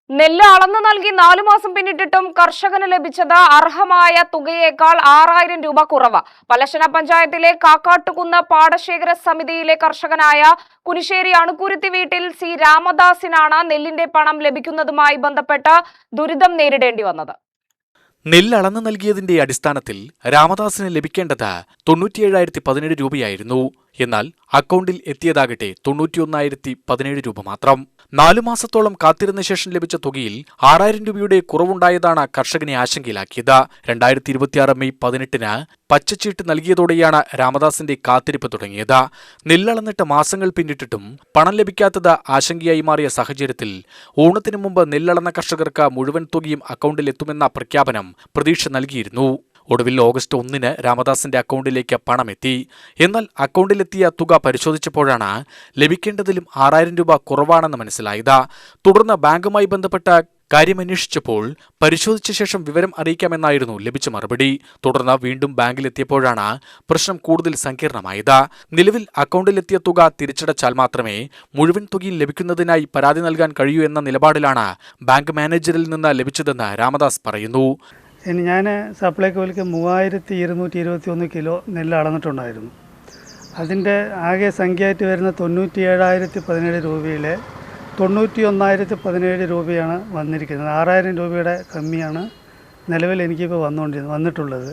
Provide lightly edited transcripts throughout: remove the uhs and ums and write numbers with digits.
നെല്ല് അളന്നു നൽകി 4 മാസം പിന്നിട്ടിട്ടും കർഷകന് ലഭിച്ചത് അർഹമായ തുകയേക്കാൾ 6000 രൂപ കുറവ്. പലശന പഞ്ചായത്തിലെ കാക്കാട്ടുകുന്ന് പാടശേഖര സമിതിയിലെ കർഷകനായ കുനിശ്ശേരി അണുക്കുരുത്തി വീട്ടിൽ സി രാമദാസിനാണ് നെല്ലിന്റെ പണം ലഭിക്കുന്നതുമായി ബന്ധപ്പെട്ട് ദുരിതം നേരിടേണ്ടി വന്നത്. നെല്ല് അളന്നു നൽകിയതിന്റെ അടിസ്ഥാനത്തിൽ രാമദാസിന് ലഭിക്കേണ്ടത് 97,017 രൂപയായിരുന്നു. എന്നാൽ അക്കൗണ്ടിൽ എത്തിയതാകട്ടെ 91,017 രൂപ മാത്രം. 4 മാസത്തോളം കാത്തിരുന്ന ശേഷം ലഭിച്ച തുകയിൽ 6000 രൂപയുടെ കുറവുണ്ടായതാണ് കർഷകനെ ആശങ്കയിലാക്കിയത്. 2026 മെയ് 18-ന് പച്ചച്ചീട്ട് നൽകിയതോടെയാണ് രാമദാസിന്റെ കാത്തിരിപ്പ് തുടങ്ങിയത്. നെല്ലളന്നിട്ട് മാസങ്ങൾ പിന്നിട്ടിട്ടും പണം ലഭിക്കാത്തത് ആശങ്കയായി മാറിയ സാഹചര്യത്തിൽ ഓണത്തിനു മുമ്പ് നെല്ലളന്ന കർഷകർക്ക് മുഴുവൻ തുകയും അക്കൗണ്ടിൽ എത്തുമെന്ന പ്രഖ്യാപനം പ്രതീക്ഷ നൽകിയിരുന്നു. ഒടുവിൽ ഓഗസ്റ്റ് 1-ന് രാമദാസിന്റെ അക്കൗണ്ടിലേക്ക് പണമെത്തി. എന്നാൽ അക്കൗണ്ടിലെത്തിയ തുക പരിശോധിച്ചപ്പോഴാണ് ലഭിക്കേണ്ടതിലും 6000 രൂപ കുറവാണെന്ന് മനസ്സിലായത്. തുടർന്ന് ബാങ്കുമായി ബന്ധപ്പെട്ട കാര്യമന്വേഷിച്ചപ്പോൾ പരിശോധിച്ച ശേഷം വിവരം അറിയിക്കാമെന്നായിരുന്നു ലഭിച്ച മറുപടി. തുടർന്ന് വീണ്ടും ബാങ്കിലെത്തിയപ്പോഴാണ് പ്രശ്നം കൂടുതൽ സങ്കീർണമായത്. നിലവിൽ അക്കൗണ്ടിലെത്തിയ തുക തിരിച്ചടച്ചാൽ മാത്രമേ മുഴുവൻ തുകയും ലഭിക്കുന്നതിനായി പരാതി നൽകാൻ കഴിയൂ എന്ന നിലപാടിലാണ് ബാങ്ക് മാനേജറിൽ നിന്ന് ലഭിച്ചതെന്ന് രാമദാസ് പറയുന്നു. ഞാൻ സപ്ലൈകോയിലേക്ക് 3221 കിലോ നെല്ല് അളന്നിട്ടുണ്ടായിരുന്നു. അതിൻ്റെ ആകെ സംഖ്യയായിട്ട് വരുന്ന 97,017 രൂപയിലെ 91,017 രൂപയാണ് വന്നിരിക്കുന്നത്. 6000 രൂപയുടെ കമ്മിയാണ് നിലവിൽ എനിക്കിപ്പോൾ വന്നിട്ടുള്ളത്.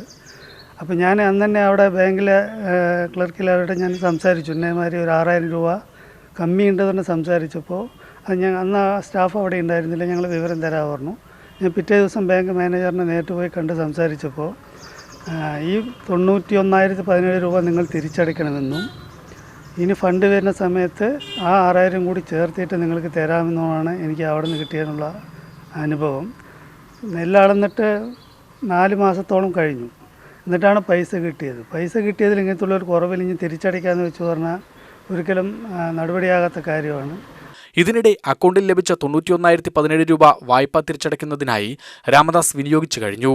അപ്പോൾ ഞാൻ അന്ന് തന്നെ അവിടെ ബാങ്കിലെ ക്ലർക്കിലവരുടെ ഞാൻ സംസാരിച്ചു. ഇന്നേമാതിരി ഒരു 6000 രൂപ കമ്മിയുണ്ടെന്ന് സംസാരിച്ചപ്പോൾ അത് അന്ന് ആ സ്റ്റാഫ് അവിടെ ഉണ്ടായിരുന്നില്ല. ഞങ്ങൾ വിവരം തരാൻ പറഞ്ഞു. ഞാൻ പിറ്റേ ദിവസം ബാങ്ക് മാനേജറിനെ നേരിട്ട് പോയി കണ്ട് സംസാരിച്ചപ്പോൾ ഈ 91,017 രൂപ നിങ്ങൾ തിരിച്ചടയ്ക്കണമെന്നും ഇനി ഫണ്ട് വരുന്ന സമയത്ത് ആ 6000 കൂടി ചേർത്തിട്ട് നിങ്ങൾക്ക് തരാമെന്നുമാണ് എനിക്ക് അവിടെ നിന്ന് കിട്ടിയതിനുള്ള അനുഭവം. നെല്ലളന്നിട്ട് 4 മാസത്തോളം കഴിഞ്ഞു. എന്നിട്ടാണ് പൈസ കിട്ടിയത്. പൈസ കിട്ടിയതിൽ ഇങ്ങനത്തുള്ളൊരു കുറവിൽ ഇനി തിരിച്ചടയ്ക്കാമെന്ന് വെച്ച് പറഞ്ഞാൽ ഒരിക്കലും നടപടിയാകാത്ത കാര്യമാണ്. ഇതിനിടെ അക്കൗണ്ടിൽ ലഭിച്ച 91,017 രൂപ വായ്പ തിരിച്ചടയ്ക്കുന്നതിനായി രാമദാസ് വിനിയോഗിച്ചു കഴിഞ്ഞു.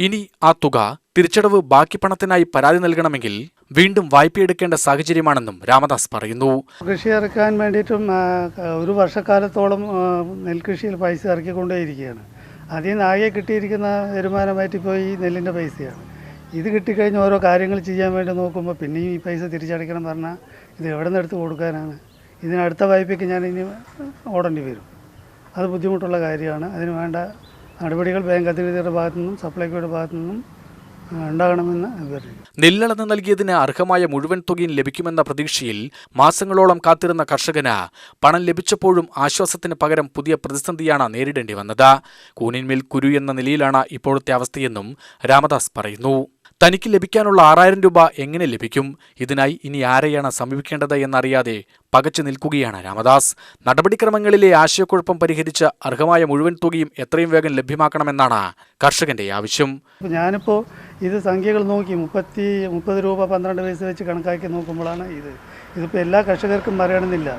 ഇനി ആ തുക തിരിച്ചടവ് ബാക്കി പണത്തിനായി പരാതി നൽകണമെങ്കിൽ വീണ്ടും വായ്പയെടുക്കേണ്ട സാഹചര്യമാണെന്നും രാമദാസ് പറയുന്നു. കൃഷി ഇറക്കാൻ വേണ്ടിയിട്ടും ഒരു വർഷക്കാലത്തോളം നെൽകൃഷിയിൽ പൈസ ഇറക്കിക്കൊണ്ടേയിരിക്കുകയാണ്. അതിൽ നിന്ന് ആകെ കിട്ടിയിരിക്കുന്ന വരുമാനമായിട്ട് ഇപ്പോൾ ഈ നെല്ലിൻ്റെ പൈസയാണ്. ഇത് കിട്ടിക്കഴിഞ്ഞ് ഓരോ കാര്യങ്ങൾ ചെയ്യാൻ വേണ്ടി നോക്കുമ്പോൾ പിന്നെയും ഈ പൈസ തിരിച്ചടയ്ക്കണം പറഞ്ഞാൽ ഇത് എവിടെ നിന്ന് എടുത്ത് കൊടുക്കാനാണ്? ഇതിനടുത്ത വായ്പയ്ക്ക് ഞാൻ ഇനി ഓടേണ്ടി വരും. അത് ബുദ്ധിമുട്ടുള്ള കാര്യമാണ്. അതിന് വേണ്ട നടപടികൾ ബാങ്ക് അധികൃതരുടെ ഭാഗത്തു നിന്നും സപ്ലൈകോയുടെ ഭാഗത്തു നിന്നും ഉണ്ടാകണമെന്ന് അഭ്യർത്ഥിക്കുന്നു. നെല്ലളന്ന് നൽകിയതിന് അർഹമായ മുഴുവൻ തുകയും ലഭിക്കുമെന്ന പ്രതീക്ഷയിൽ മാസങ്ങളോളം കാത്തിരുന്ന കർഷകന് പണം ലഭിച്ചപ്പോഴും ആശ്വാസത്തിന് പകരം പുതിയ പ്രതിസന്ധിയാണ് നേരിടേണ്ടി വന്നത്. കൂനിന്മേൽ കുരു എന്ന നിലയിലാണ് ഇപ്പോഴത്തെ അവസ്ഥയെന്നും രാമദാസ് പറയുന്നു. തനിക്ക് ലഭിക്കാനുള്ള 6000 രൂപ എങ്ങനെ ലഭിക്കും? ഇതിനായി ഇനി ആരെയാണ് സമീപിക്കേണ്ടത് എന്നറിയാതെ പകച്ചു നിൽക്കുകയാണ് രാമദാസ്. നടപടിക്രമങ്ങളിലെ ആശയക്കുഴപ്പം പരിഹരിച്ച് അർഹമായ മുഴുവൻ തുകയും എത്രയും വേഗം ലഭ്യമാക്കണമെന്നാണ് കർഷകന്റെ ആവശ്യം. ഞാനിപ്പോൾ ഇത് സംഖ്യകൾ നോക്കി 30 രൂപ 12 പൈസ വെച്ച് കണക്കാക്കി നോക്കുമ്പോഴാണ് ഇതിപ്പോൾ എല്ലാ കർഷകർക്കും അറിയണമെന്നില്ല.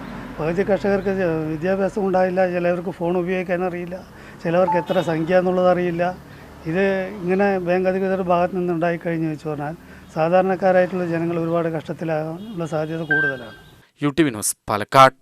പകുതി കർഷകർക്ക് വിദ്യാഭ്യാസം ഉണ്ടായില്ല, ചിലവർക്ക് ഫോൺ ഉപയോഗിക്കാൻ അറിയില്ല, ചിലവർക്ക് എത്ര സംഖ്യ എന്നുള്ളത് അറിയില്ല. ഇത് ഇങ്ങനെ ബാങ്ക് അധികൃതരുടെ ഭാഗത്തു നിന്നുണ്ടായിക്കഴിഞ്ഞു വെച്ച് പറഞ്ഞാൽ സാധാരണക്കാരായിട്ടുള്ള ജനങ്ങൾ ഒരുപാട് കഷ്ടത്തിലാകാനുള്ള സാധ്യത കൂടുതലാണ്. UTV news, Palakkad.